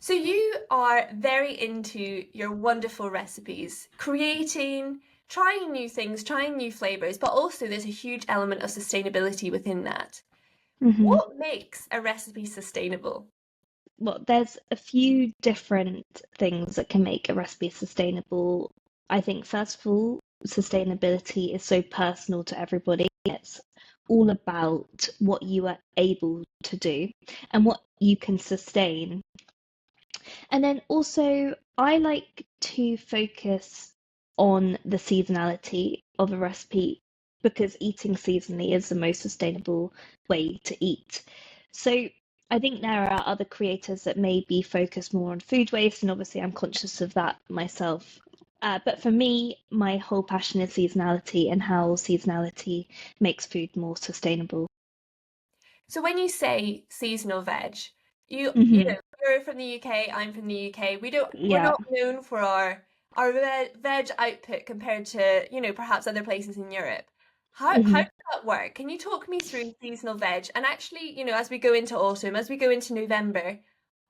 So you are very into your wonderful recipes, creating, trying new things, trying new flavors, but also there's a huge element of sustainability within that. hmm What makes a recipe sustainable? Well, there's a few different things that can make a recipe sustainable. I think, first of all, sustainability is so personal to everybody. It's all about what you are able to do and what you can sustain. And then also, I like to focus on the seasonality of a recipe because eating seasonally is the most sustainable way to eat. So I think there are other creators that maybe focus more on food waste, and obviously I'm conscious of that myself. But for me, my whole passion is seasonality and how seasonality makes food more sustainable. So when you say seasonal veg, you hmm know, you're from the UK, I'm from the UK. We're Yeah. not known for our veg output compared to, perhaps other places in Europe. How hmm does that work? Can you talk me through seasonal veg? And actually, as we go into autumn, as we go into November,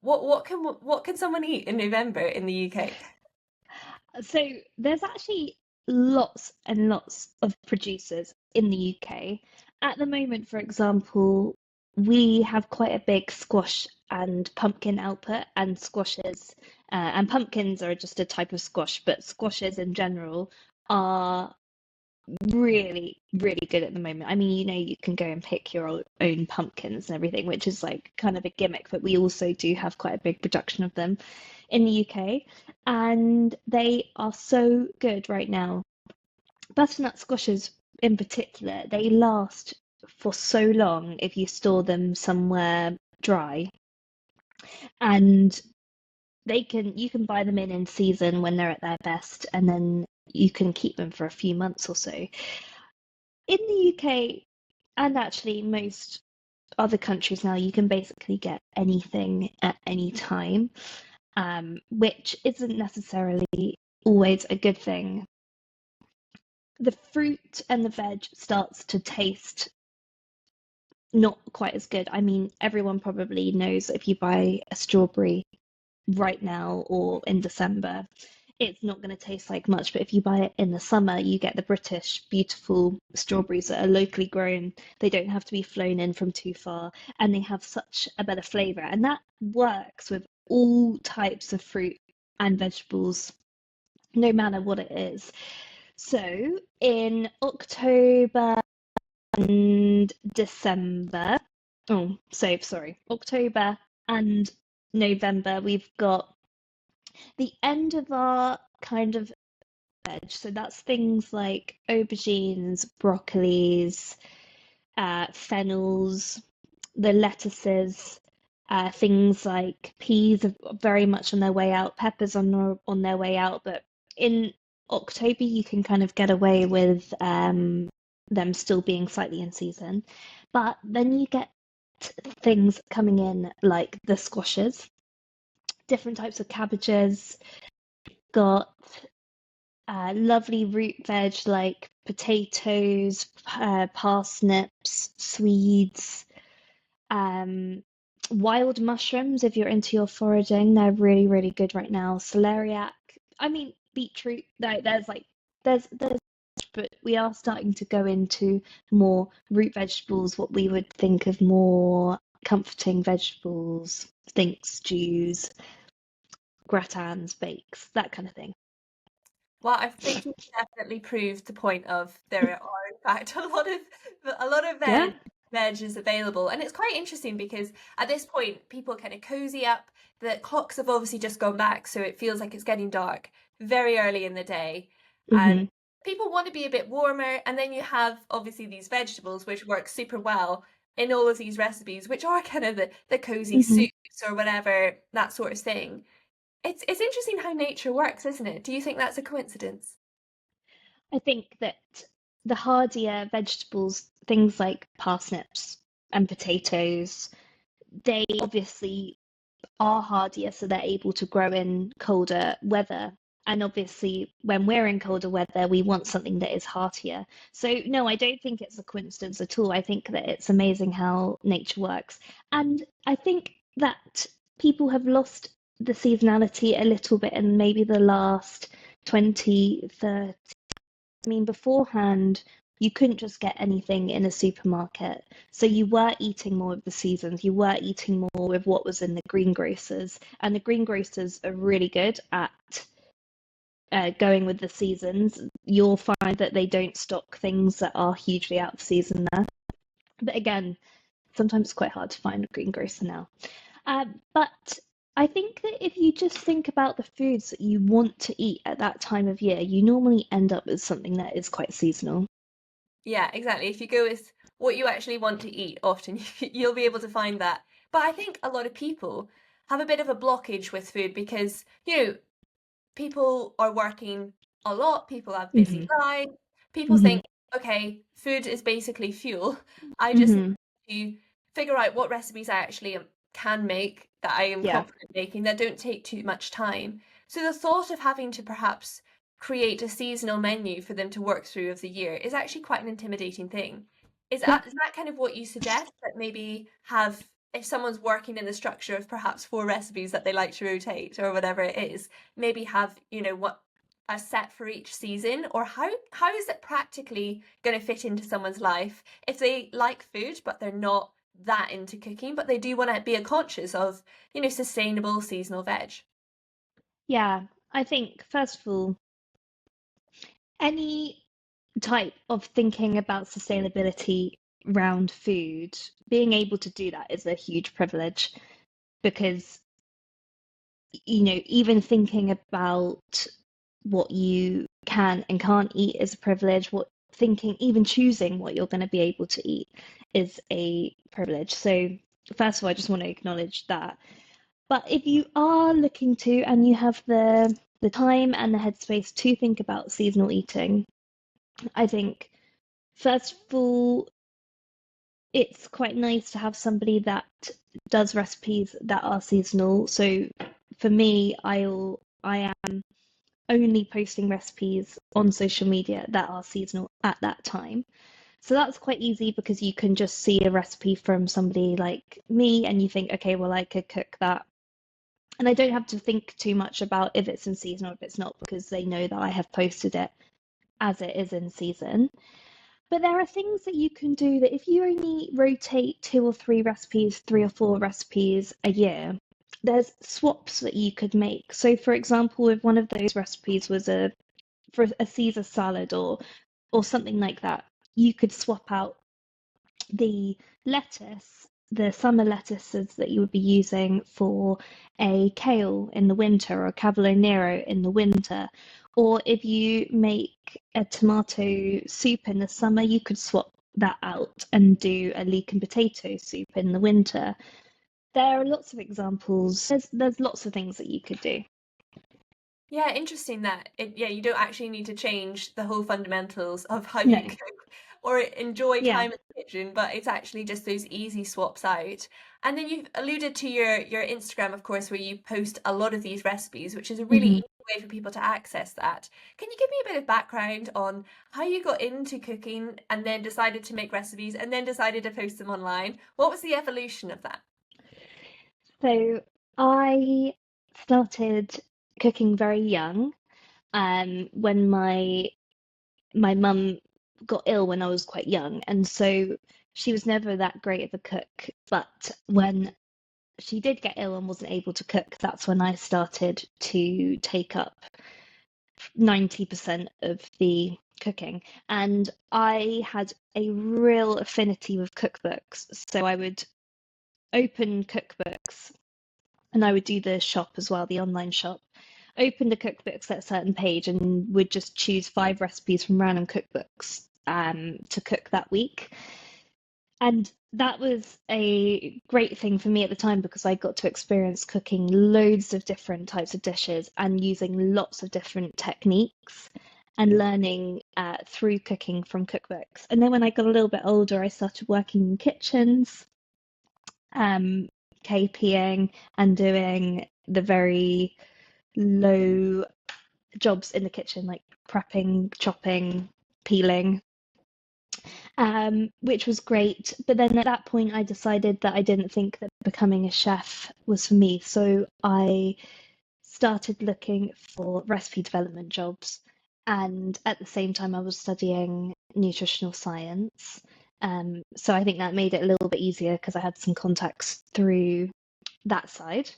what can someone eat in November in the UK? So there's actually lots and lots of producers in the UK. At the moment, for example, we have quite a big squash and pumpkin output, and squashes and pumpkins are just a type of squash, but squashes in general are really, really good at the moment. I mean, you can go and pick your own pumpkins and everything, which is like kind of a gimmick, but we also do have quite a big production of them in the UK, and they are so good right now. Butternut squashes in particular, they last for so long if you store them somewhere dry, and you can buy them in season when they're at their best, and then you can keep them for a few months or so. In the UK, and actually most other countries now, you can basically get anything at any time, which isn't necessarily always a good thing. The fruit and the veg starts to taste not quite as good. I mean, everyone probably knows that if you buy a strawberry right now or in December, it's not going to taste like much. But if you buy it in the summer, you get the British beautiful strawberries that are locally grown. They don't have to be flown in from too far, and they have such a better flavour. And that works with all types of fruit and vegetables, no matter what it is. So in October and December, oh, so sorry, October and November, we've got the end of our kind of veg. So that's things like aubergines, broccolis, fennels, the lettuces, things like peas are very much on their way out, peppers on their way out. But in October, you can kind of get away with them still being slightly in season. But then you get things coming in like the squashes, different types of cabbages, got lovely root veg like potatoes, parsnips, Swedes, um, wild mushrooms. If you're into your foraging, they're really, really good right now. Celeriac, I mean, beetroot. There's, but we are starting to go into more root vegetables, what we would think of more comforting vegetables, think stews, gratins, bakes, that kind of thing. Well, I think you've definitely proved the point of there are in fact a lot of Yeah. veg is available, and it's quite interesting because at this point people kind of cozy up. The clocks have obviously just gone back, so it feels like it's getting dark very early in the day, and hmm people want to be a bit warmer. And then you have obviously these vegetables which work super well in all of these recipes, which are kind of the cozy hmm soups or whatever that sort of thing. It's interesting how nature works, isn't it? Do you think that's a coincidence? I think that the hardier vegetables, things like parsnips and potatoes, they obviously are hardier, so they're able to grow in colder weather. And obviously, when we're in colder weather, we want something that is heartier. So, no, I don't think it's a coincidence at all. I think that it's amazing how nature works. And I think that people have lost the seasonality a little bit in maybe the last 20, 30. I mean, beforehand, you couldn't just get anything in a supermarket. So you were eating more of the seasons. You were eating more of what was in the greengrocers. And the greengrocers are really good at going with the seasons. You'll find that they don't stock things that are hugely out of season there. But again, sometimes it's quite hard to find a greengrocer now. But I think that if you just think about the foods that you want to eat at that time of year, you normally end up with something that is quite seasonal. Yeah, exactly. If you go with what you actually want to eat, often you'll be able to find that. But I think a lot of people have a bit of a blockage with food because, people are working a lot, people have busy Hmm. lives, people Hmm. think, okay, food is basically fuel. I just Hmm. need to figure out what recipes I actually can make that I am Yeah. confident making that don't take too much time. So the thought of having to perhaps create a seasonal menu for them to work through of the year is actually quite an intimidating thing. Yeah. Is that kind of what you suggest? That maybe have, if someone's working in the structure of perhaps four recipes that they like to rotate or whatever it is, maybe have, what a set for each season, or how is it practically going to fit into someone's life if they like food but they're not that into cooking, but they do want to be conscious of, sustainable seasonal veg. Yeah. I think, first of all, any type of thinking about sustainability around food, being able to do that is a huge privilege because, even thinking about what you can and can't eat is a privilege. Even choosing what you're going to be able to eat is a privilege. So, first of all, I just want to acknowledge that. But if you are looking to and you have the time and the headspace to think about seasonal eating, I think first of all, it's quite nice to have somebody that does recipes that are seasonal. So for me, I am only posting recipes on social media that are seasonal at that time. So that's quite easy because you can just see a recipe from somebody like me and you think, okay, well, I could cook that. And I don't have to think too much about if it's in season or if it's not because they know that I have posted it as it is in season. But there are things that you can do that if you only rotate two or three recipes, three or four recipes a year, there's swaps that you could make. So, for example, if one of those recipes was for a Caesar salad or something like that, you could swap out the lettuce, the summer lettuces that you would be using for a kale in the winter or a cavolo nero in the winter. Or if you make a tomato soup in the summer, you could swap that out and do a leek and potato soup in the winter. There are lots of examples. There's lots of things that you could do. Yeah, interesting that you don't actually need to change the whole fundamentals of how you No. cook or enjoy Yeah. time in the kitchen, but it's actually just those easy swaps out. And then you've alluded to your Instagram, of course, where you post a lot of these recipes, which is a really Hmm. easy way for people to access that. Can you give me a bit of background on how you got into cooking and then decided to make recipes and then decided to post them online? What was the evolution of that? So I started cooking very young. When my mum got ill when I was quite young, and so she was never that great of a cook. But when she did get ill and wasn't able to cook, that's when I started to take up 90% of the cooking. And I had a real affinity with cookbooks. So I would open cookbooks and I would do the shop as well, the online shop. Open the cookbooks at a certain page and would just choose five recipes from random cookbooks to cook that week. And that was a great thing for me at the time because I got to experience cooking loads of different types of dishes and using lots of different techniques and learning through cooking from cookbooks. And then when I got a little bit older, I started working in kitchens, um, KPing and doing the very low jobs in the kitchen, like prepping, chopping, peeling. which was great. But then at that point, I decided that I didn't think that becoming a chef was for me. So I started looking for recipe development jobs. And at the same time, I was studying nutritional science. So I think that made it a little bit easier because I had some contacts through that side.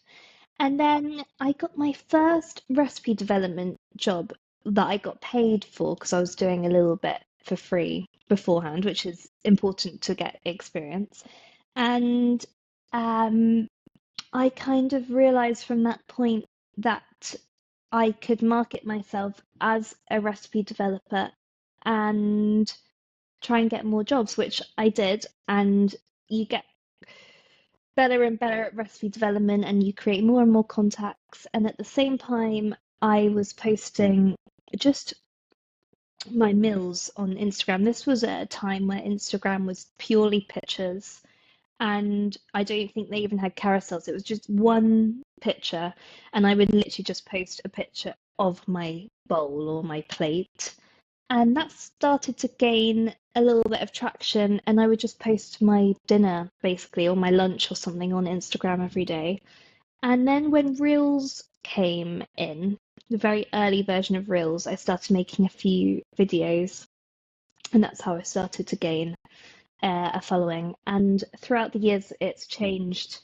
And then I got my first recipe development job that I got paid for because I was doing a little bit for free beforehand, which is important to get experience. And um, I kind of realized from that point that I could market myself as a recipe developer and try and get more jobs, which I did. And you get better and better at recipe development and you create more and more contacts. And at the same time, I was posting just my meals on Instagram. This was at a time where Instagram was purely pictures, and I don't think they even had carousels. It was just one picture, and I would literally just post a picture of my bowl or my plate. And that started to gain a little bit of traction, and I would just post my dinner basically or my lunch or something on Instagram every day. And then when Reels came in, the very early version of Reels, I started making a few videos, and that's how I started to gain a following. And throughout the years, it's changed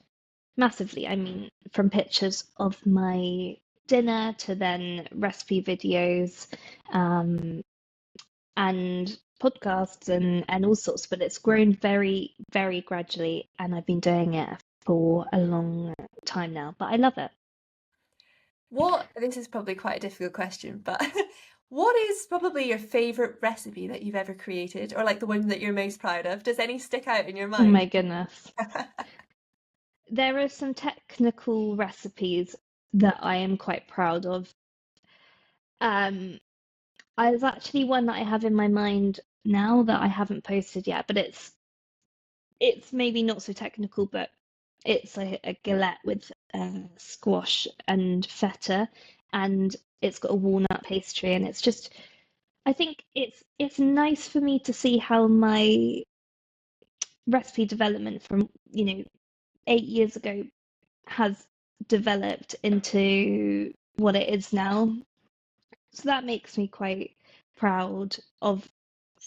massively. I mean, from pictures of my dinner to then recipe videos, and podcasts and all sorts, but it's grown very, very gradually, and I've been doing it for a long time now, but I love it. This is probably quite a difficult question, but what is probably your favorite recipe that you've ever created, or like the one that you're most proud of? Does any stick out in your Oh mind? my goodness. There are some technical recipes that I am quite proud of. Um, there's actually one that I have in my mind now that I haven't posted yet, but it's maybe not so technical, but it's a galette with squash and feta, and it's got a walnut pastry, and it's just I think it's nice for me to see how my recipe development from 8 years ago has developed into what it is now. So that makes me quite proud of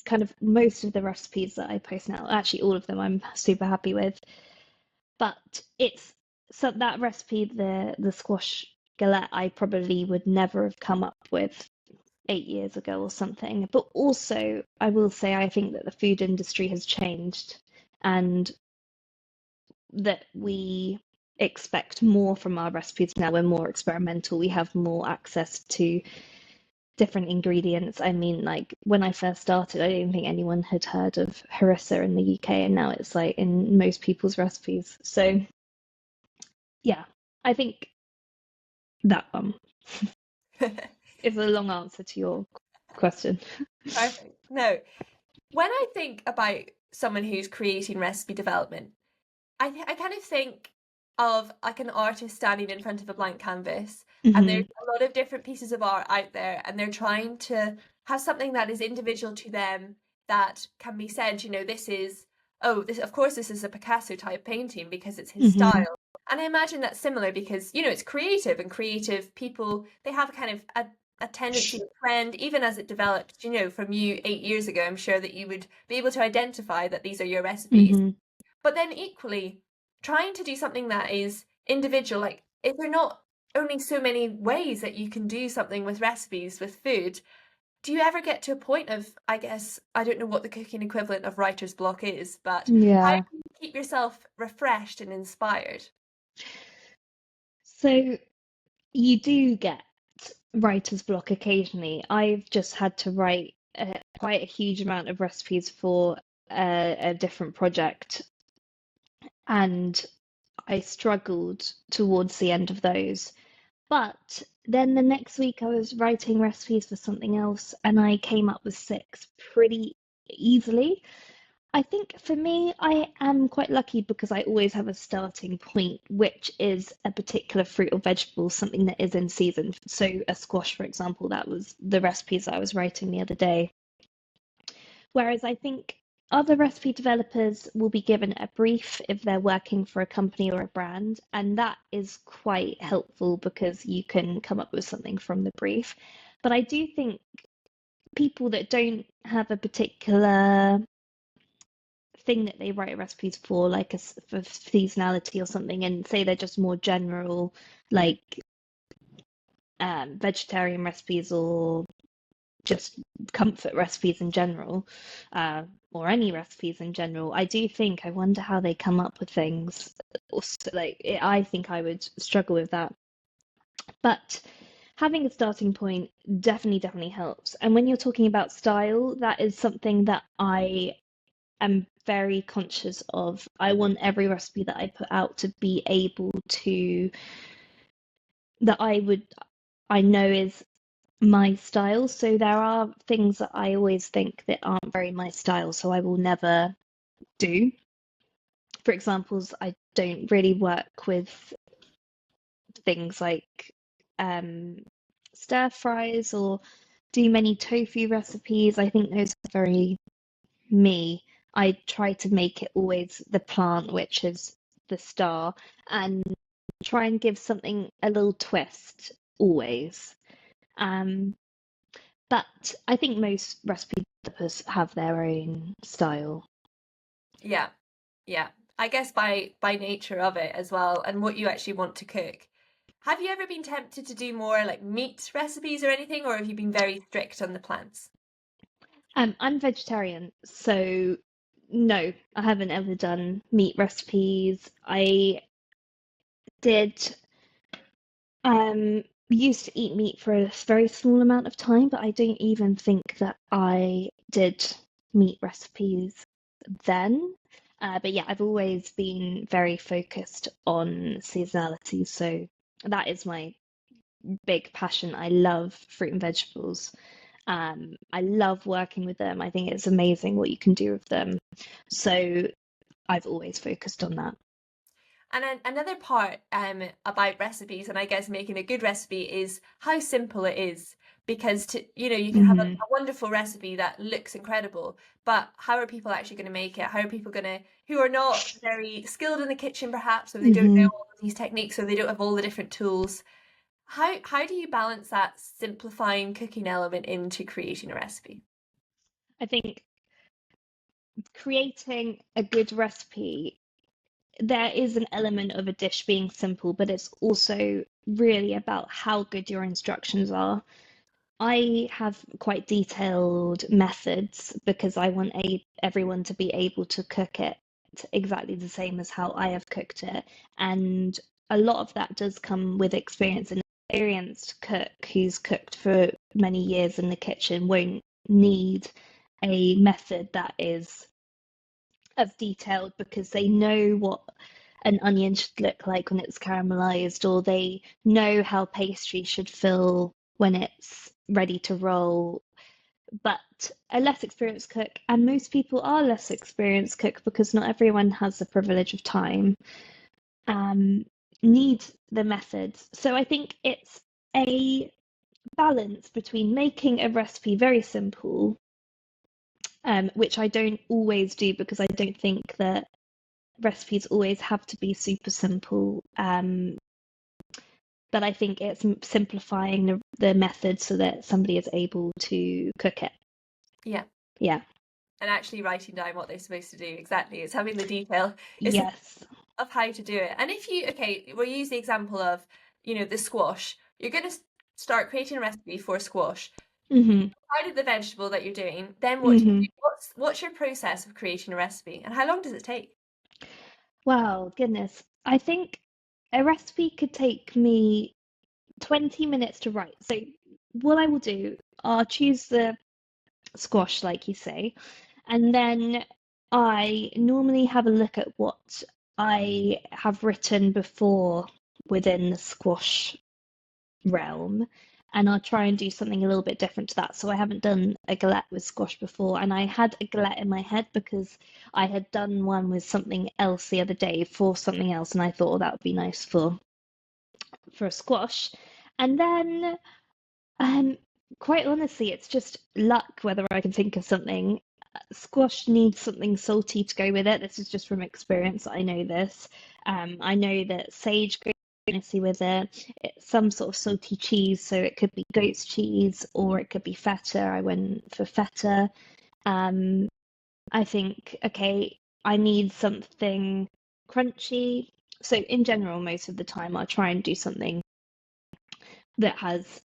kind of most of the recipes that I post now. Actually, all of them I'm super happy with. But it's so that recipe, the squash galette, I probably would never have come up with 8 years ago or something. But also, I will say I think that the food industry has changed and that we expect more from our recipes now. We're more experimental. We have more access to different ingredients. I mean, like when I first started, I didn't think anyone had heard of harissa in the UK, and now it's like in most people's recipes. So yeah, I think that one is a long answer to your question. Perfect. No, when I think about someone who's creating recipe development, I kind of think of like an artist standing in front of a blank canvas, and there's Hmm. a lot of different pieces of art out there, and they're trying to have something that is individual to them that can be said, this is, oh, this, of course, this is a Picasso type painting because it's his Hmm. style. And I imagine that's similar because, it's creative, and creative people, they have kind of a tendency to trend, even as it developed, from you 8 years ago. I'm sure that you would be able to identify that these are your recipes. Hmm. But then equally, trying to do something that is individual, like if there are not only so many ways that you can do something with recipes, with food, do you ever get to a point of, I guess, I don't know what the cooking equivalent of writer's block is, but how Yeah. do you keep yourself refreshed and inspired? So you do get writer's block occasionally. I've just had to write quite a huge amount of recipes for a different project, and I struggled towards the end of those. But then the next week I was writing recipes for something else and I came up with six pretty easily. I think for me, I am quite lucky because I always have a starting point, which is a particular fruit or vegetable, something that is in season. So, a squash, for example, that was the recipes that I was writing the other day. Whereas I think other recipe developers will be given a brief if they're working for a company or a brand, and that is quite helpful because you can come up with something from the brief. But I do think people that don't have a particular thing that they write recipes for, like for seasonality or something, and say they're just more general, like vegetarian recipes or just comfort recipes in general, or any recipes in general. I do think I wonder how they come up with things. Also, like I think I would struggle with that. But having a starting point definitely helps. And when you're talking about style, that is something that I am very conscious of. I want every recipe that I put out to be able to that I know is my style. So there are things that I always think that aren't very my style, so I will never do. For examples, I don't really work with things like um, stir fries or do many tofu recipes. I think those are very me. I try to make it always the plant, which is the star, and try and give something a little twist always. Um, But I think most recipe developers have their own style. Yeah, yeah. I guess by nature of it as well, and what you actually want to cook. Have you ever been tempted to do more like meat recipes or anything, or have you been very strict on the plants? I'm vegetarian, so no, I haven't ever done meat recipes. I did used to eat meat for a very small amount of time, but I don't even think that I did meat recipes then. But yeah, I've always been very focused on seasonality, so that is my big passion. I love fruit and vegetables. I love working with them. I think it's amazing what you can do with them. So I've always focused on that. And then another part about recipes, and I guess making a good recipe, is how simple it is. Because you can have Hmm a wonderful recipe that looks incredible, but how are people actually going to make it? How are people going to, who are not very skilled in the kitchen, perhaps, or they don't know hmm all of these techniques, or they don't have all the different tools? How do you balance that simplifying cooking element into creating a recipe? I think creating a good recipe, there is an element of a dish being simple, but it's also really about how good your instructions are. I have quite detailed methods because I want everyone to be able to cook it exactly the same as how I have cooked it. And a lot of that does come with experience. An experienced cook who's cooked for many years in the kitchen won't need a method that is as detailed because they know what an onion should look like when it's caramelized, or they know how pastry should feel when it's ready to roll. But a less experienced cook, and most people are less experienced cook because not everyone has the privilege of time, um, need the methods. So I think it's a balance between making a recipe very simple, which I don't always do because I don't think that recipes always have to be super simple. But I think it's simplifying the method so that somebody is able to cook it. Yeah. Yeah. And actually writing down what they're supposed to do. Exactly. It's having the detail. It's Yes. of how to do it. And if you, okay, we'll use the example of, the squash. You're going to start creating a recipe for squash. hmm Out of the vegetable that you're doing, then what do you hmm do? What's your process of creating a recipe, and how long does it take? Wow, goodness. I think a recipe could take me 20 minutes to write. So what I will do, I'll choose the squash, like you say, and then I normally have a look at what I have written before within the squash realm, and I'll try and do something a little bit different to that. So I haven't done a galette with squash before, and I had a galette in my head because I had done one with something else the other day for something else, and I thought, oh, that would be nice for a squash. And then, um, quite honestly, it's just luck whether I can think of something. squash needs something salty to go with it. This is just from experience. I know this. I know that sage goes nicely with it. It's some sort of salty cheese, so it could be goat's cheese or it could be feta. I went for feta. Um, I think, okay, I need something crunchy. So in general, most of the time, I'll try and do something that has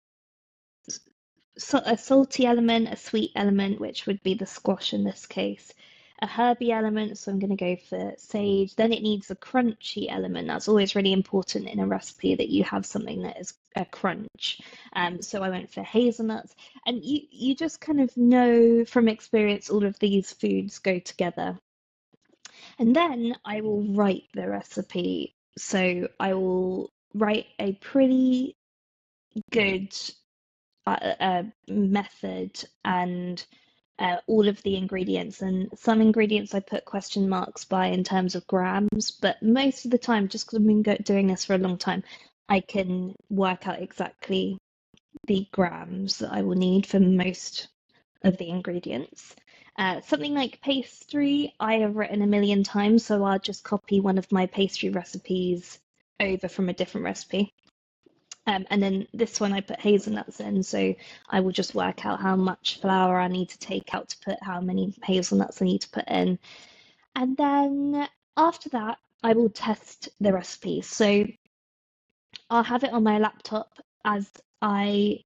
a salty element, a sweet element, which would be the squash in this case, a herby element, so I'm going to go for sage. Then it needs a crunchy element. That's always really important in a recipe that you have something that is a crunch. So I went for hazelnuts, and you just kind of know from experience all of these foods go together. And then I will write the recipe. So I will write a pretty good method and all of the ingredients. And some ingredients I put question marks by in terms of grams, but most of the time, just because I've been doing this for a long time, I can work out exactly the grams that I will need for most of the ingredients. Something like pastry, I have written a million times, so I'll just copy one of my pastry recipes over from a different recipe. And then this one I put hazelnuts in, so I will just work out how much flour I need to take out to put how many hazelnuts I need to put in. And then after that, I will test the recipe. So I'll have it on my laptop as I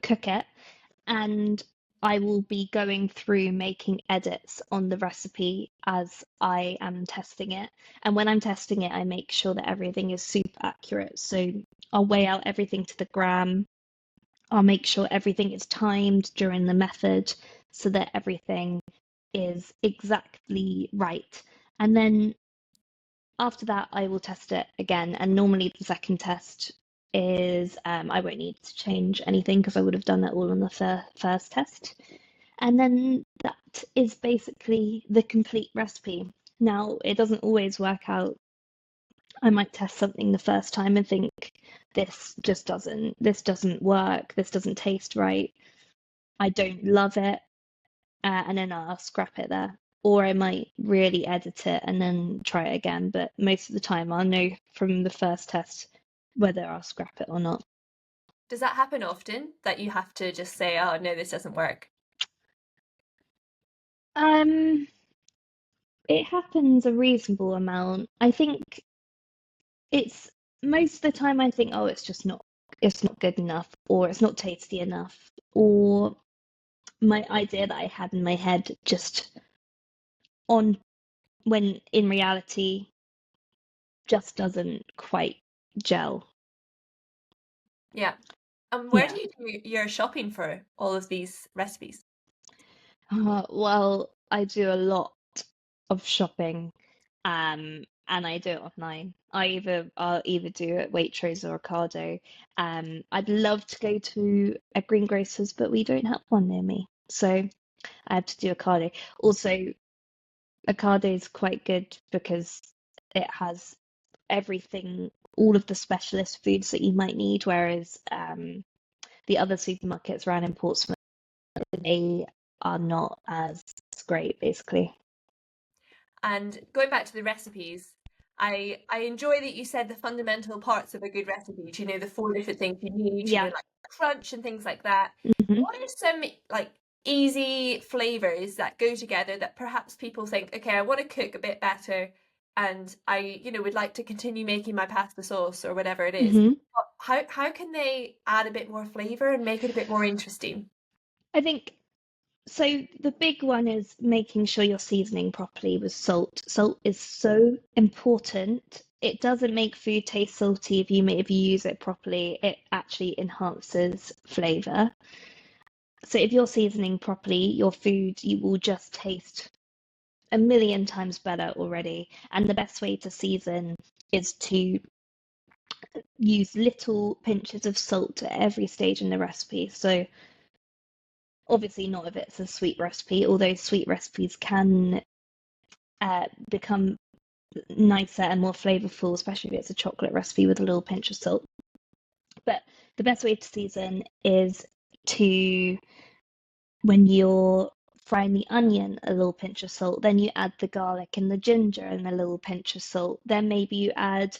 cook it, and I will be going through making edits on the recipe as I am testing it. And when I'm testing it, I make sure that everything is super accurate. So I'll weigh out everything to the gram. I'll make sure everything is timed during the method so that everything is exactly right. And then after that, I will test it again. And normally the second test is I won't need to change anything because I would have done it all on the first test. And then that is basically the complete recipe. Now, it doesn't always work out. I might test something the first time and think this doesn't work, this doesn't taste right, I don't love it, and then I'll scrap it there. Or I might really edit it and then try it again. But most of the time, I'll know from the first test whether I'll scrap it or not. Does that happen often that you have to just say, oh no, this doesn't work? Um, it happens a reasonable amount. I think it's most of the time I think, oh, it's not good enough, or it's not tasty enough, or my idea that I had in my head just on when in reality just doesn't quite gel. Yeah. And where do Yeah. you do your shopping for all of these recipes? Well, I do a lot of shopping, and I do it online. I'll either do it Waitrose or Ocado. I'd love to go to a greengrocer's, but we don't have one near me, so I have to do Ocado. Also, Ocado is quite good because it has everything, all of the specialist foods that you might need, whereas the other supermarkets around in Portsmouth, they are not as great, basically. And going back to the recipes, I enjoy that you said the fundamental parts of a good recipe. Do you know the four different things you need? You know, Yeah. like crunch and things like that. hmm What are some like easy flavors that go together that perhaps people think, okay, I want to cook a bit better, and I, would like to continue making my pasta sauce or whatever it is. hmm But how can they add a bit more flavor and make it a bit more interesting? I think so. The big one is making sure you're seasoning properly with salt. Salt is so important. It doesn't make food taste salty if you use it properly. It actually enhances flavor. So if you're seasoning properly, your food you will just taste a million times better already. And the best way to season is to use little pinches of salt at every stage in the recipe. So obviously not if it's a sweet recipe, although sweet recipes can become nicer and more flavorful, especially if it's a chocolate recipe with a little pinch of salt. But the best way to season is to when you're frying the onion, a little pinch of salt. Then you add the garlic and the ginger and a little pinch of salt. Then maybe you add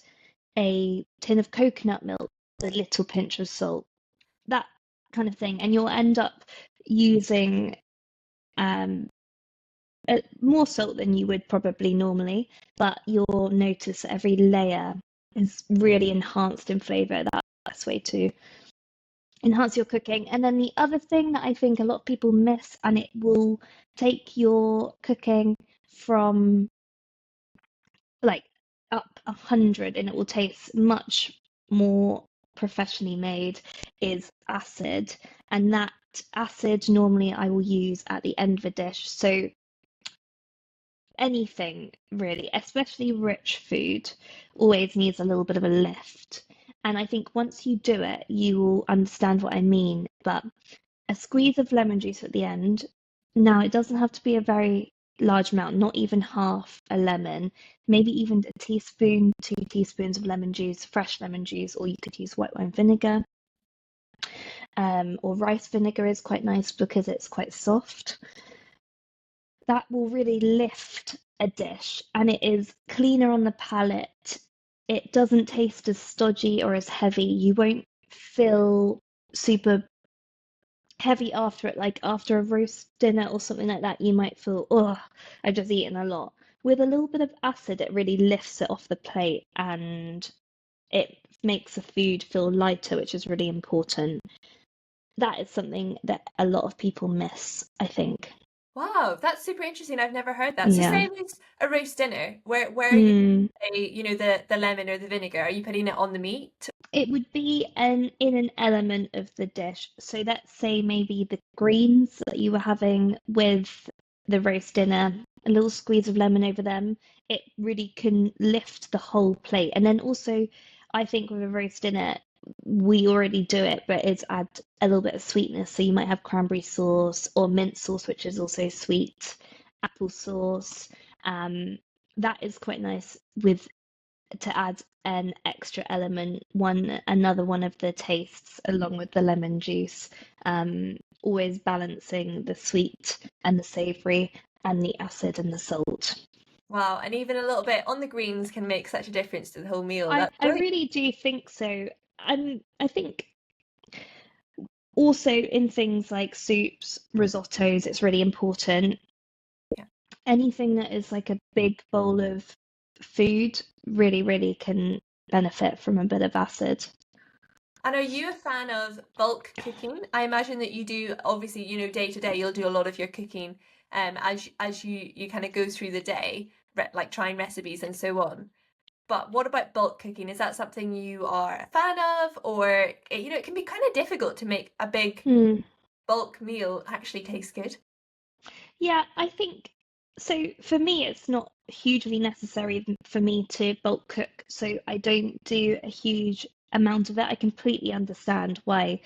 a tin of coconut milk, a little pinch of salt, that kind of thing. And you'll end up using um, more salt than you would probably normally, but you'll notice that every layer is really enhanced in flavour. That's the best way to enhance your cooking. And then the other thing that I think a lot of people miss, and it will take your cooking from like up 100 and it will taste much more professionally made, is acid. And that acid normally I will use at the end of a dish. So anything really, especially rich food, always needs a little bit of a lift. And I think once you do it, you will understand what I mean. But a squeeze of lemon juice at the end. Now, it doesn't have to be a very large amount, not even half a lemon, maybe even a teaspoon, 2 teaspoons of lemon juice, fresh lemon juice, or you could use white wine vinegar. Or rice vinegar is quite nice because it's quite soft. That will really lift a dish and it is cleaner on the palate. It doesn't taste as stodgy or as heavy. You won't feel super heavy after it, like after a roast dinner or something like that, you might feel, oh, I've just eaten a lot. With a little bit of acid, it really lifts it off the plate and it makes the food feel lighter, which is really important. That is something that a lot of people miss, I think. Wow, that's super interesting. I've never heard that. So Yeah. say with a roast dinner, where are you Mm. putting, the lemon or the vinegar? Are you putting it on the meat? It would be in an element of the dish. So let's say maybe the greens that you were having with the roast dinner, a little squeeze of lemon over them. It really can lift the whole plate. And then also, I think with a roast dinner, we already do it, but it's add a little bit of sweetness. So you might have cranberry sauce or mint sauce, which is also sweet, apple sauce. Um, that is quite nice with to add an extra element, another one of the tastes along with the lemon juice, always balancing the sweet and the savory and the acid and the salt. Wow, and even a little bit on the greens can make such a difference to the whole meal. I, That's I brilliant. really do think so. And I think also in things like soups, risottos, it's really important. Yeah. Anything that is like a big bowl of food really, really can benefit from a bit of acid. And are you a fan of bulk cooking? I imagine that you do, obviously, day to day, you'll do a lot of your cooking as you kind of go through the day, like trying recipes and so on. But what about bulk cooking? Is that something you are a fan of, or it can be kind of difficult to make a big Hmm. bulk meal actually taste good? Yeah, I think so. For me, it's not hugely necessary for me to bulk cook, so I don't do a huge amount of it. I completely understand why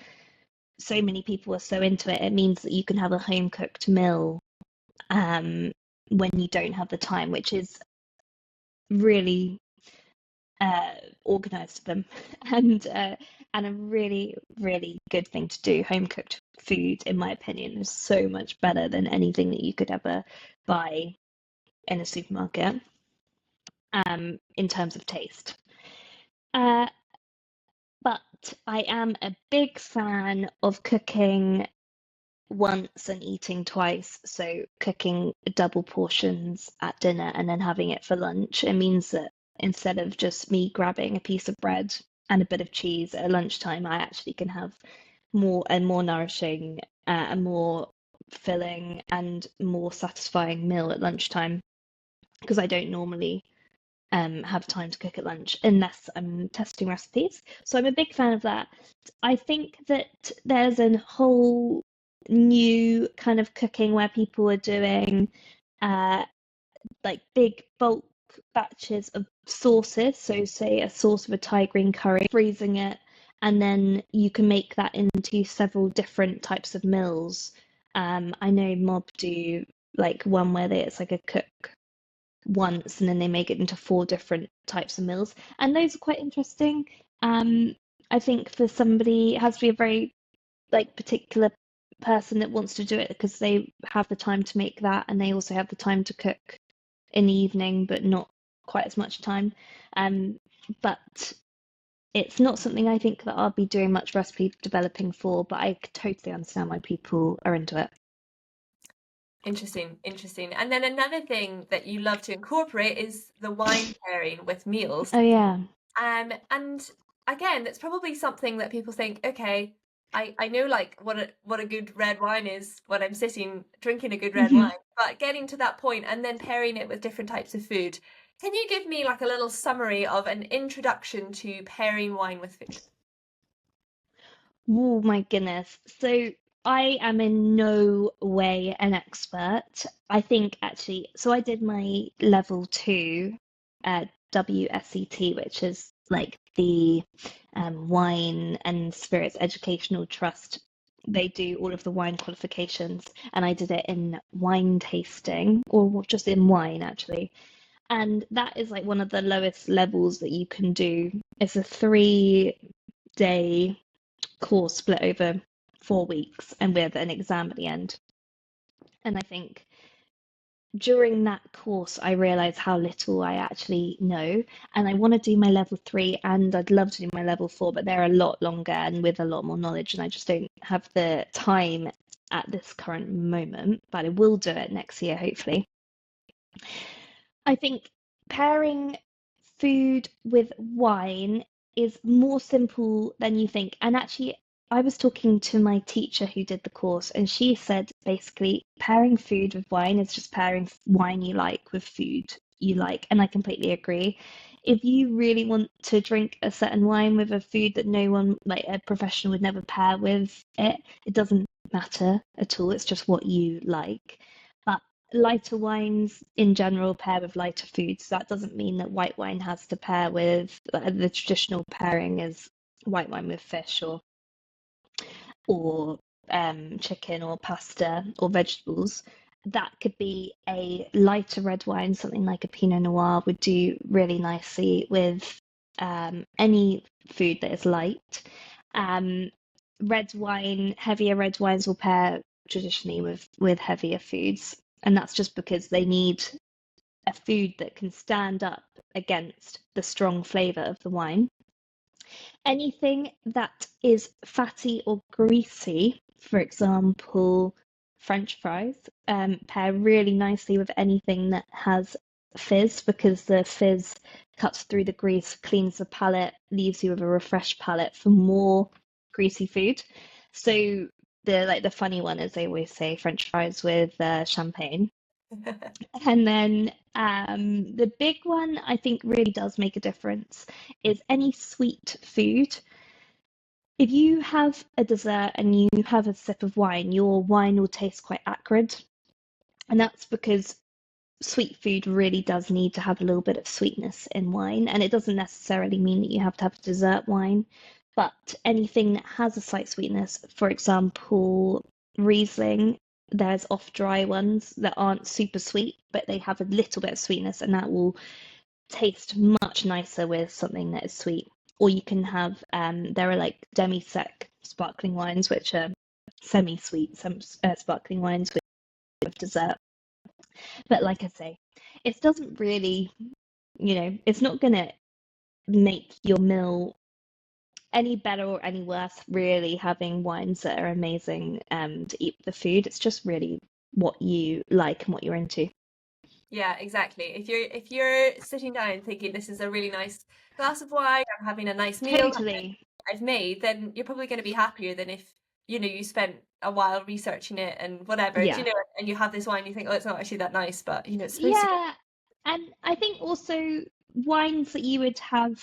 so many people are so into it. It means that you can have a home cooked meal um, when you don't have the time, which is really uh, organized of them and a really, really good thing to do. Home cooked food, in my opinion, is so much better than anything that you could ever buy in a supermarket in terms of taste. Uh, but I am a big fan of cooking once and eating twice. So cooking double portions at dinner and then having it for lunch. It means that instead of just me grabbing a piece of bread and a bit of cheese at lunchtime, I actually can have more nourishing, a more filling and more satisfying meal at lunchtime because I don't normally have time to cook at lunch unless I'm testing recipes. So I'm a big fan of that. I think that there's a whole new kind of cooking where people are doing uh, like big bulk batches of sauces. So say a sauce of a Thai green curry, freezing it, and then you can make that into several different types of meals. I know Mob do like one where it's like a cook once and then they make it into four different types of meals. And those are quite interesting. I think for somebody, it has to be a very like particular person that wants to do it because they have the time to make that and they also have the time to cook in the evening, but not quite as much time. Um, but it's not something I think that I'll be doing much recipe developing for, but I totally understand why people are into it. Interesting, interesting. And then another thing that you love to incorporate is the wine pairing with meals. Oh yeah. And again, it's probably something that people think, okay, I know like what a good red wine is when I'm sitting drinking a good red Mhm. wine, but getting to that point and then pairing it with different types of food. Can you give me like a little summary of an introduction to pairing wine with food? Oh my goodness. So I am in no way an expert. I think actually, so I did my level two WSET, which is like the Wine and Spirits Educational Trust. They do all of the wine qualifications, and I did it in wine tasting, or just in wine actually. And that is like one of the lowest levels that you can do. It's a 3 day course split over 4 weeks and with an exam at the end. And I think during that course, I realized how little I actually know. And I want to do my level three and I'd love to do my level four, but they're a lot longer and with a lot more knowledge. And I just don't have the time at this current moment, but I will do it next year, hopefully. I think pairing food with wine is more simple than you think. And actually, I was talking to my teacher who did the course, and she said basically pairing food with wine is just pairing wine you like with food you like. And I completely agree. If you really want to drink a certain wine with a food that no one, like a professional, would never pair with it, it doesn't matter at all. It's just what you like. But lighter wines in general pair with lighter foods. That doesn't mean that white wine has to pair with the traditional pairing is white wine with fish or chicken or pasta or vegetables. That could be a lighter red wine, something like a Pinot Noir would do really nicely with any food that is light. Um, red wine, heavier red wines will pair traditionally with heavier foods, and that's just because they need a food that can stand up against the strong flavour of the wine. Anything that is fatty or greasy, for example, French fries, pair really nicely with anything that has fizz because the fizz cuts through the grease, cleans the palate, leaves you with a refreshed palate for more greasy food. So the funny one is they always say French fries with champagne. And then the big one I think really does make a difference is any sweet food. If you have a dessert and you have a sip of wine, your wine will taste quite acrid. And that's because sweet food really does need to have a little bit of sweetness in wine. And it doesn't necessarily mean that you have to have dessert wine, but anything that has a slight sweetness, for example, Riesling, there's off dry ones that aren't super sweet, but they have a little bit of sweetness, and that will taste much nicer with something that is sweet. Or you can have, there are like demi-sec sparkling wines, which are semi-sweet, some sparkling wines with dessert. But like I say, it doesn't really, it's not going to make your meal any better or any worse, really, having wines that are amazing to eat with the food. It's just really what you like and what you're into. Yeah, exactly. If you're sitting down thinking this is a really nice glass of wine, I'm having a nice meal Totally. I've made, then you're probably going to be happier than if, you spent a while researching it and whatever, Yeah. and you have this wine, you think, oh, it's not actually that nice, but it's supposed to be. Yeah. And I think also wines that you would have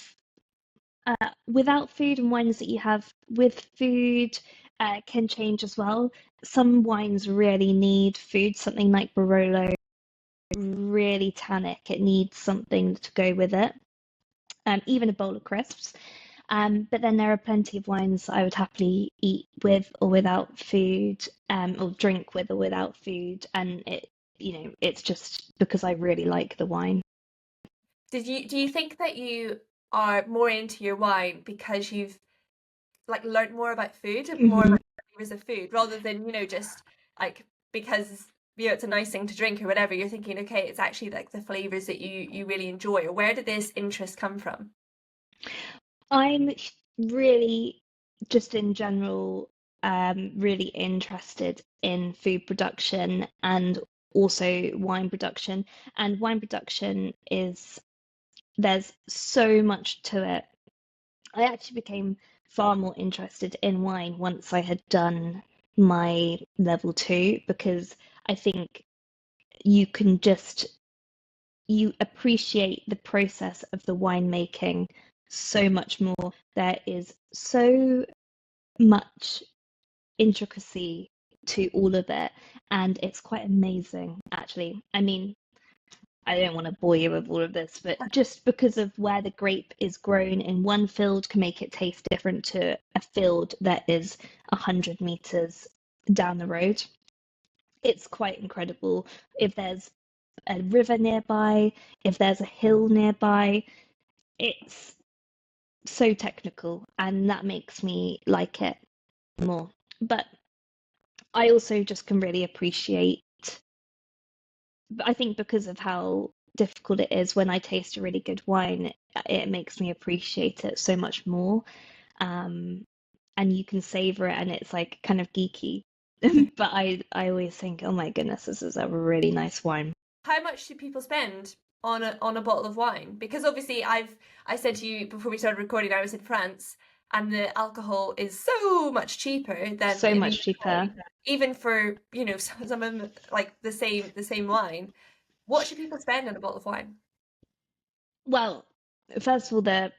without food and wines that you have with food can change as well. Some wines really need food, something like Barolo, really tannic. It needs something to go with it, even a bowl of crisps. But then there are plenty of wines I would happily eat with or without food, or drink with or without food. And it's just because I really like the wine. Do you think that you are more into your wine because you've like learned more about food and more Hmm. about flavors of food rather than, just like because it's a nice thing to drink or whatever. You're thinking, okay, it's actually like the flavors that you really enjoy. Or where did this interest come from? I'm really, just in general, really interested in food production and also wine production. And wine production is, there's so much to it. I actually became far more interested in wine once I had done my level two, because I think you can just, you appreciate the process of the winemaking so much more. There is so much intricacy to all of it, and it's quite amazing, actually. I mean, I don't want to bore you with all of this, but just because of where the grape is grown in one field can make it taste different to a field that is 100 meters down the road. It's quite incredible. If there's a river nearby, if there's a hill nearby, it's so technical, and that makes me like it more. But I also just can really appreciate, I think because of how difficult it is, when I taste a really good wine, it makes me appreciate it so much more. Um, and you can savor it, and it's like kind of geeky. But I always think, oh my goodness, this is a really nice wine. How much do people spend on a bottle of wine? Because obviously I said to you before we started recording, I was in France and the alcohol is so much cheaper than So in the much cheaper. UK, even for, some of them like the same wine. What should people spend on a bottle of wine? Well, first of all, the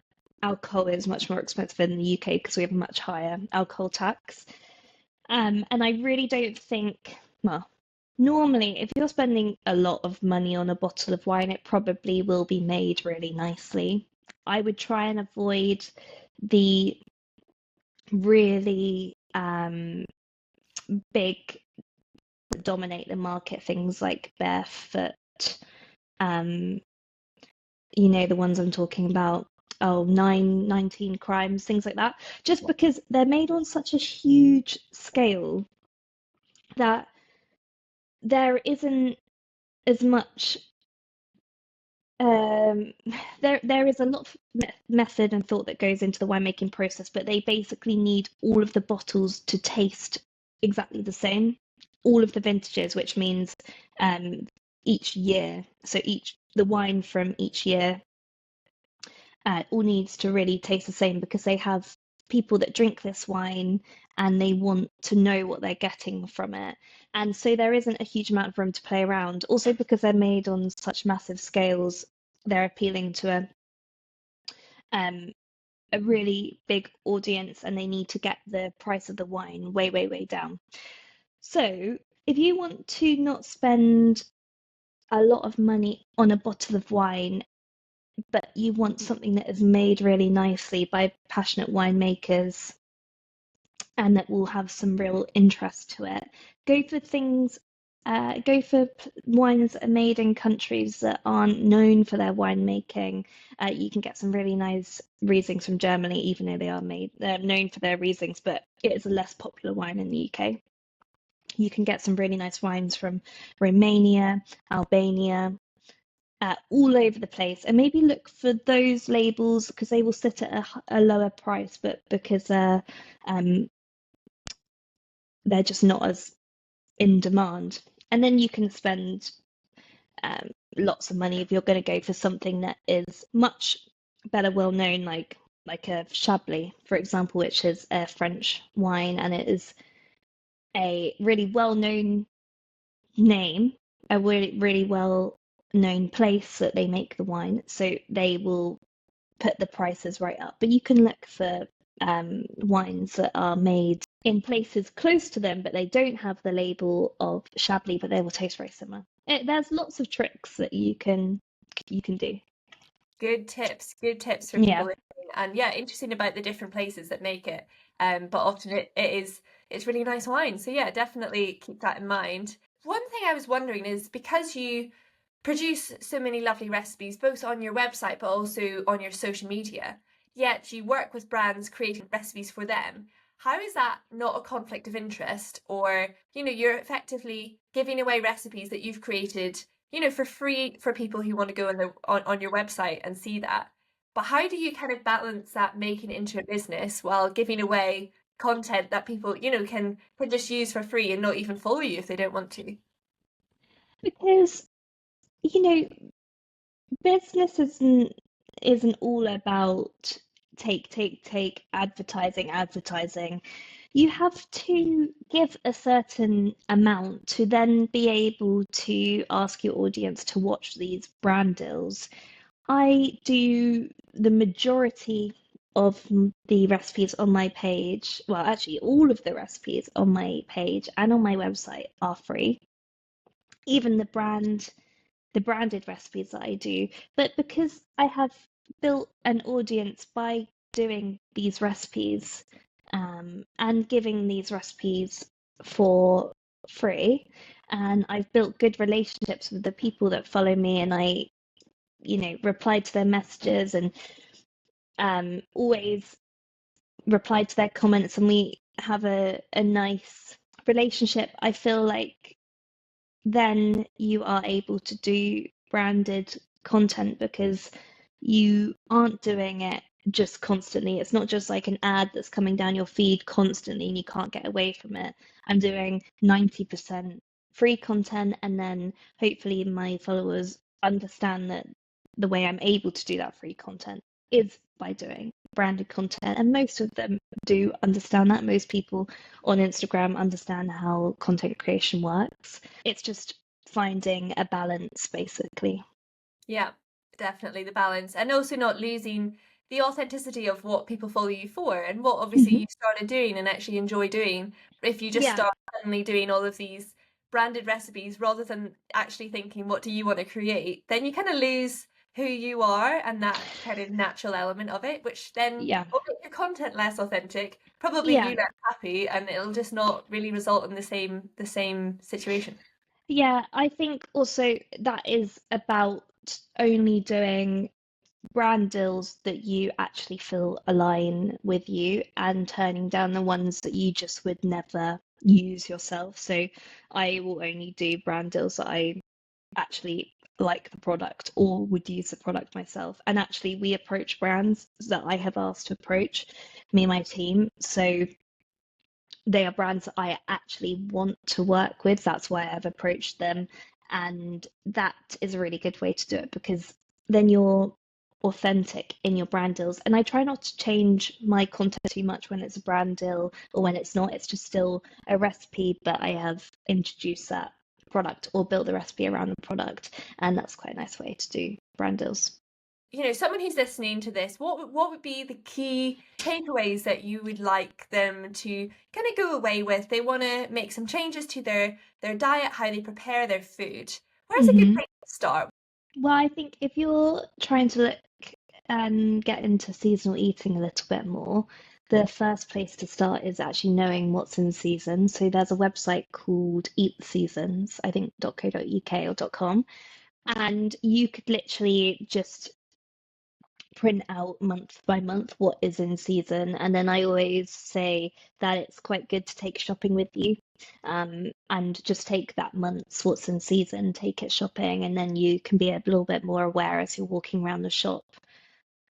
alcohol is much more expensive in the UK because we have a much higher alcohol tax. And I really don't think, well, normally, if you're spending a lot of money on a bottle of wine, it probably will be made really nicely. I would try and avoid the really big, dominate the market things like Barefoot, um, the ones I'm talking about. Oh, 19 crimes, things like that, just because they're made on such a huge scale that there isn't as much, um, there is a lot of method and thought that goes into the winemaking process, but they basically need all of the bottles to taste exactly the same, all of the vintages, which means um, each year. So the wine from each year all needs to really taste the same, because they have people that drink this wine and they want to know what they're getting from it. And so there isn't a huge amount of room to play around. Also, because they're made on such massive scales, they're appealing to um, a really big audience, and they need to get the price of the wine way, way, way down. So if you want to not spend a lot of money on a bottle of wine, but you want something that is made really nicely by passionate winemakers and that will have some real interest to it, go for things. Go for wines that are made in countries that aren't known for their winemaking. You can get some really nice Rieslings from Germany, even though they're known for their Rieslings, but it is a less popular wine in the UK. You can get some really nice wines from Romania, Albania, all over the place, and maybe look for those labels because they will sit at a lower price, but because um, they're just not as in demand. And then you can spend lots of money if you're going to go for something that is much better well known, like a Chablis, for example, which is a French wine, and it is a really well known name, a really, really well known place that they make the wine. So they will put the prices right up. But you can look for wines that are made in places close to them, but they don't have the label of Chablis, but they will taste very similar. There's lots of tricks that you can do. Good tips for people Yeah. listening. And yeah, interesting about the different places that make it. But often it's really nice wine. So yeah, definitely keep that in mind. One thing I was wondering is because you produce so many lovely recipes, both on your website but also on your social media, yet you work with brands creating recipes for them. how is that not a conflict of interest? Or, you're effectively giving away recipes that you've created, for free for people who want to go on your website and see that. But how do you kind of balance that making it into a business while giving away content that people, can just use for free and not even follow you if they don't want to? Because, you know, business isn't all about take advertising, advertising. You have to give a certain amount to then be able to ask your audience to watch these brand deals. I do the majority of the recipes on my page. Well, actually, all of the recipes on my page and on my website are free. Even the branded recipes that I do. But because I have built an audience by doing these recipes and giving these recipes for free, and I've built good relationships with the people that follow me, and I, reply to their messages and always reply to their comments, and we have a nice relationship. I feel like then you are able to do branded content because you aren't doing it just constantly. It's not just like an ad that's coming down your feed constantly and you can't get away from it. I'm doing 90% free content, and then hopefully my followers understand that the way I'm able to do that free content is by doing branded content. And most of them do understand that. Most people on Instagram understand how content creation works. It's just finding a balance, basically. Yeah, definitely the balance, and also not losing the authenticity of what people follow you for and what obviously Hmm. you started doing and actually enjoy doing. If you just Yeah, start suddenly doing all of these branded recipes rather than actually thinking, what do you want to create, then you kind of lose who you are and that kind of natural element of it, which then yeah, will make your content less authentic, probably yeah, you less happy, and it'll just not really result in the same situation. yeah. I think also that is about only doing brand deals that you actually feel align with you and turning down the ones that you just would never use yourself. So I will only do brand deals that I actually like the product or would use the product myself. And actually, we approach brands that I have asked to approach me and my team. So they are brands that I actually want to work with. That's why I've approached them. And that is a really good way to do it because then you're authentic in your brand deals. And I try not to change my content too much when it's a brand deal or when it's not. It's just still a recipe, but I have introduced that product or built the recipe around the product. And that's quite a nice way to do brand deals. Someone who's listening to this, what would be the key takeaways that you would like them to kind of go away with? They want to make some changes to their diet, how they prepare their food. Where's a good Hmm. place to start? Well, I think if you're trying to look and get into seasonal eating a little bit more, the first place to start is actually knowing what's in season. So there's a website called Eat the Seasons, I think .co.uk or .com, and you could literally just print out month by month what is in season. And then I always say that it's quite good to take shopping with you, and just take that month's what's in season, take it shopping, and then you can be a little bit more aware as you're walking around the shop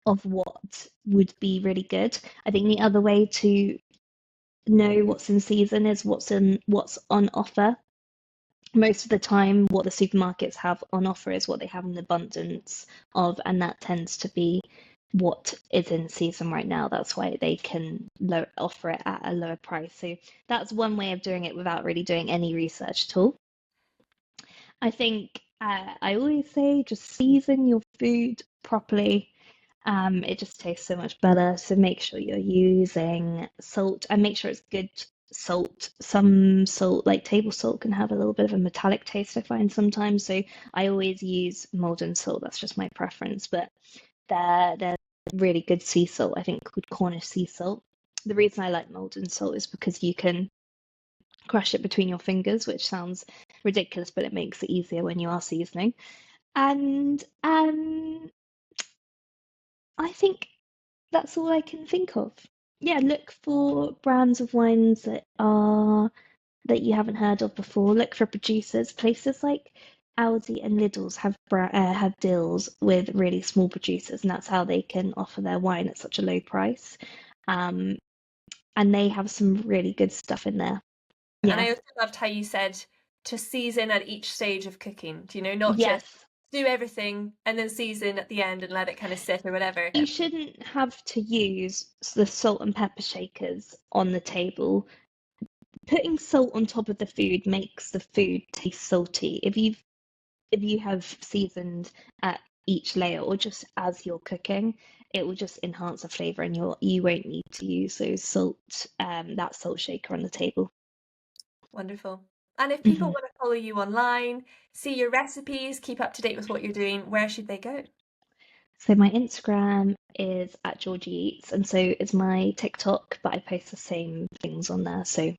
of what would be really good. I think the other way to know what's in season is what's on offer. Most of the time, what the supermarkets have on offer is what they have an abundance of, and that tends to be what is in season right now. That's why they can offer it at a lower price. So that's one way of doing it without really doing any research at all. I think I always say just season your food properly. It just tastes so much better. So make sure you're using salt and make sure it's good salt. Some salt, like table salt, can have a little bit of a metallic taste, I find sometimes. So I always use Maldon salt. That's just my preference. But there's really good sea salt, I think, called Cornish sea salt. The reason I like Maldon salt is because you can crush it between your fingers, which sounds ridiculous, but it makes it easier when you are seasoning. And I think that's all I can think of. Yeah, look for brands of wines that you haven't heard of before. Look for producers. Places like Aldi and Lidl's have deals with really small producers, and that's how they can offer their wine at such a low price. Um, and they have some really good stuff in there. And Yeah. I also loved how you said to season at each stage of cooking, not just Yes. do everything and then season at the end and let it kind of sit or whatever. You shouldn't have to use the salt and pepper shakers on the table. Putting salt on top of the food makes the food taste salty. If you have seasoned at each layer or just as you're cooking, it will just enhance the flavor, and you won't need to use those that salt shaker on the table. Wonderful. And if people Mhm. want to follow you online, see your recipes, keep up to date with what you're doing, where should they go? So my Instagram is at Georgie Eats, and so is my TikTok, but I post the same things on there. So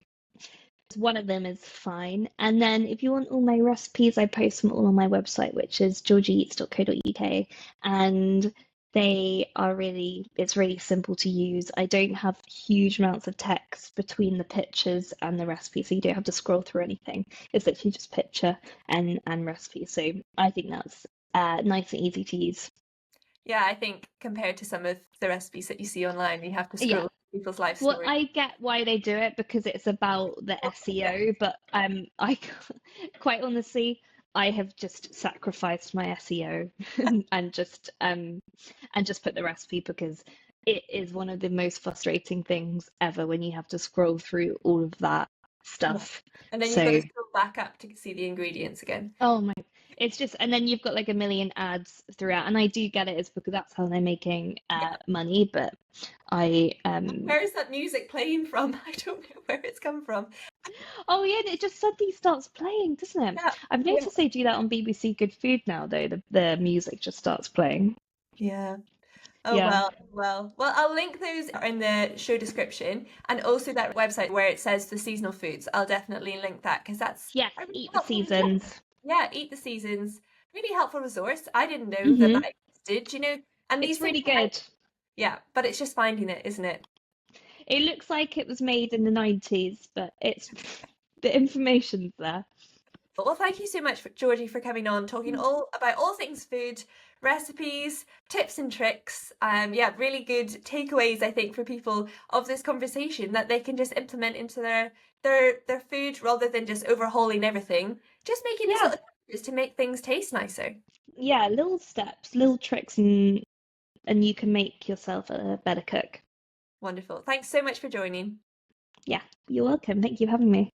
one of them is fine. And then if you want all my recipes, I post them all on my website, which is georgieeats.co.uk. And it's really simple to use. I don't have huge amounts of text between the pictures and the recipe, so you don't have to scroll through anything. It's literally just picture and recipe. So I think that's nice and easy to use. Yeah, I think compared to some of the recipes that you see online, you have to Yeah. scroll through people's life Well, stories. I get why they do it because it's about the Yeah. SEO, but quite honestly, I have just sacrificed my SEO and just put the recipe because it is one of the most frustrating things ever when you have to scroll through all of that Yeah. stuff. And then you've got to So, scroll back up to see the ingredients again. oh my, it's just, and then you've got like a million ads throughout, and I do get it, it's because that's how they're making Yeah. money, but I Where is that music playing from? I don't know where it's come from. Oh yeah, it just suddenly starts playing, doesn't it? Yeah. I've Yeah. noticed they do that on BBC Good Food now, though. The music just starts playing. Yeah. Oh Yeah. well, well, I'll link those in the show description and also that website where it says the seasonal foods. I'll definitely link that because that's Yes, a really eat the helpful resource. seasons. Yeah, eat the seasons. Really helpful resource. I didn't know that Hmm. that existed, and these It's things, really good. yeah, but it's just finding it, isn't it? It looks like it was made in the 90s, but it's the information's there. Well, thank you so much, Georgie, for coming on, talking all about all things food, recipes, tips and tricks. Yeah, really good takeaways, I think, for people of this conversation that they can just implement into their food rather than just overhauling everything. Just making these Yeah, little changes to make things taste nicer. yeah, little steps, little tricks, and you can make yourself a better cook. Wonderful. Thanks so much for joining. Yeah, you're welcome. Thank you for having me.